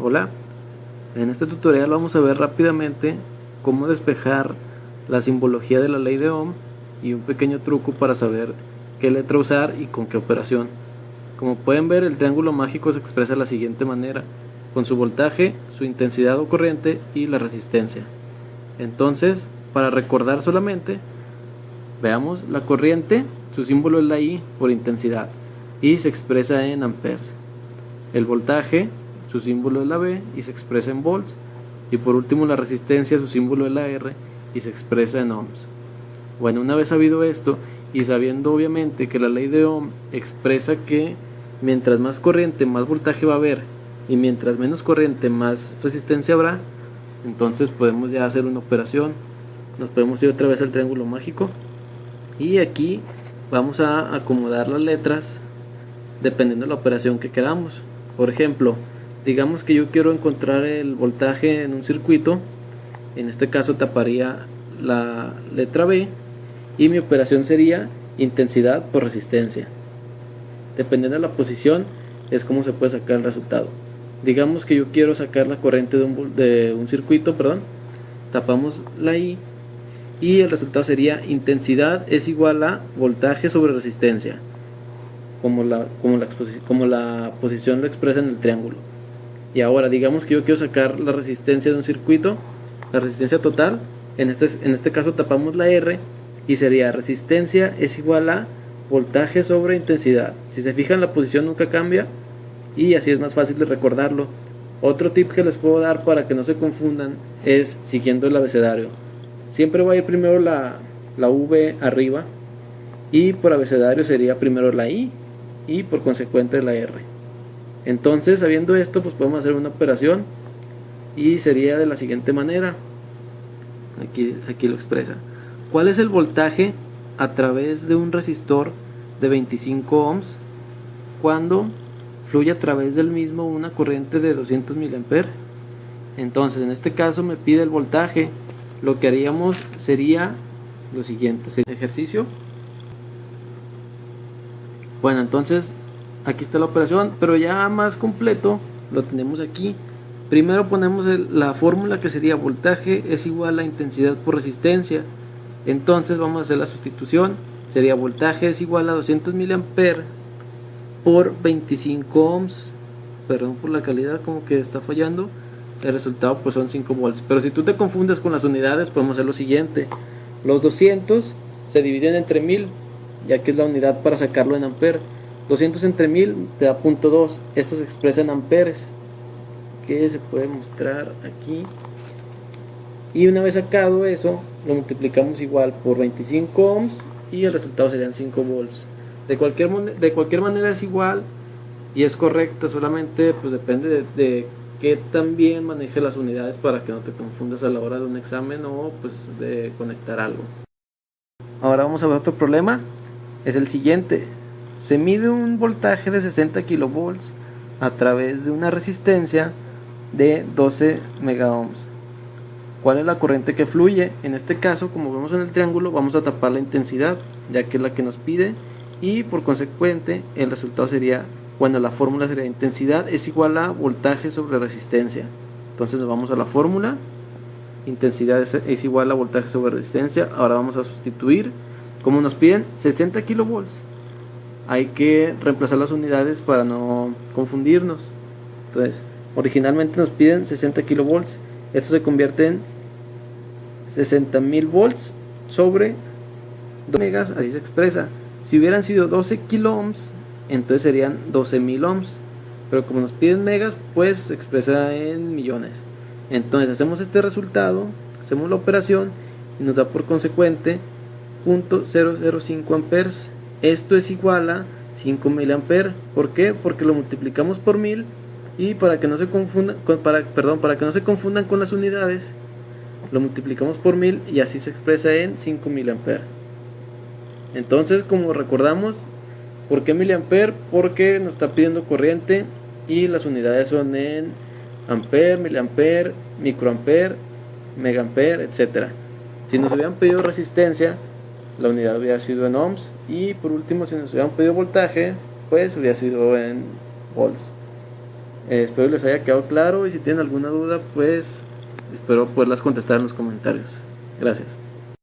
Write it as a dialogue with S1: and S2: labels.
S1: Hola, en este tutorial vamos a ver rápidamente cómo despejar la simbología de la ley de Ohm y un pequeño truco para saber qué letra usar y con qué operación. Como pueden ver, el triángulo mágico se expresa de la siguiente manera, con su voltaje, su intensidad o corriente y la resistencia. Entonces, para recordar solamente, veamos la corriente, su símbolo es la I por intensidad y se expresa en amperes. El voltaje, su símbolo es la V y se expresa en volts. Y por último la resistencia, su símbolo es la R y se expresa en ohms. Bueno, una vez sabido esto y sabiendo obviamente que la ley de Ohm expresa que mientras más corriente más voltaje va a haber y mientras menos corriente más resistencia habrá, entonces podemos ya hacer una operación. Nos podemos ir otra vez al triángulo mágico y aquí vamos a acomodar las letras dependiendo de la operación que queramos. Por ejemplo, digamos que yo quiero encontrar el voltaje en un circuito. En este caso taparía la letra B y mi operación sería intensidad por resistencia. Dependiendo de la posición es como se puede sacar el resultado. Digamos que yo quiero sacar la corriente de un circuito, tapamos la I y el resultado sería intensidad es igual a voltaje sobre resistencia, como la posición lo expresa en el triángulo. Y ahora digamos que yo quiero sacar la resistencia de un circuito, la resistencia total. En este caso tapamos la R y sería resistencia es igual a voltaje sobre intensidad. Si se fijan, la posición nunca cambia y así es más fácil de recordarlo. Otro tip que les puedo dar para que no se confundan es siguiendo el abecedario. Siempre va a ir primero la V arriba y por abecedario sería primero la I y por consecuente la R. Entonces, sabiendo esto, pues podemos hacer una operación y sería de la siguiente manera. Aquí lo expresa. ¿Cuál es el voltaje a través de un resistor de 25 ohms cuando fluye a través del mismo una corriente de 200 mA? Entonces, en este caso me pide el voltaje. Lo que haríamos sería lo siguiente, sería ejercicio. Bueno, entonces aquí está la operación, pero ya más completo lo tenemos aquí. Primero ponemos la fórmula, que sería voltaje es igual a intensidad por resistencia. Entonces vamos a hacer la sustitución. Sería voltaje es igual a 200 mA por 25 ohms. Perdón por la calidad, como que está fallando. El resultado pues son 5 volts. Pero si tú te confundes con las unidades, podemos hacer lo siguiente. Los 200 se dividen entre 1000, ya que es la unidad para sacarlo en amperes. 200 entre 1000 te da 0.2. Esto se expresa en amperes, que se puede mostrar aquí. Y una vez sacado eso, lo multiplicamos igual por 25 ohms y el resultado serían 5 volts. De cualquier manera es igual y es correcta, solamente pues depende de que también maneje las unidades para que no te confundas a la hora de un examen o pues de conectar algo. Ahora vamos a ver otro problema. Es el siguiente. Se mide un voltaje de 60 kilovolts a través de una resistencia de 12 megaohms. ¿Cuál es la corriente que fluye? En este caso, como vemos en el triángulo, vamos a tapar la intensidad, ya que es la que nos pide, y por consecuente el resultado sería, bueno, la fórmula sería intensidad es igual a voltaje sobre resistencia. Entonces nos vamos a la fórmula, intensidad es igual a voltaje sobre resistencia. Ahora vamos a sustituir. Como nos piden 60 kilovolts, hay que reemplazar las unidades para no confundirnos. Entonces, originalmente nos piden 60 kilovolts. Esto se convierte en 60.000 volts sobre 2 megas, así se expresa. Si hubieran sido 12 kilo ohms, entonces serían 12.000 ohms. Pero como nos piden megas, pues se expresa en millones. Entonces hacemos este resultado, hacemos la operación y nos da por consecuente 0.005 amperes. Esto es igual a 5 miliamperes. ¿Por qué? Porque lo multiplicamos por 1000 y para que no se confundan con las unidades, lo multiplicamos por 1000 y así se expresa en 5 miliamperes. Entonces, como recordamos, ¿por qué miliamper? Porque nos está pidiendo corriente y las unidades son en amper, miliamper, microamper, megaamper, etcétera. Si nos hubieran pedido resistencia, la unidad hubiera sido en ohms, y por último, si nos hubieran pedido voltaje, pues hubiera sido en volts. Espero les haya quedado claro y si tienen alguna duda, pues espero poderlas contestar en los comentarios. Gracias.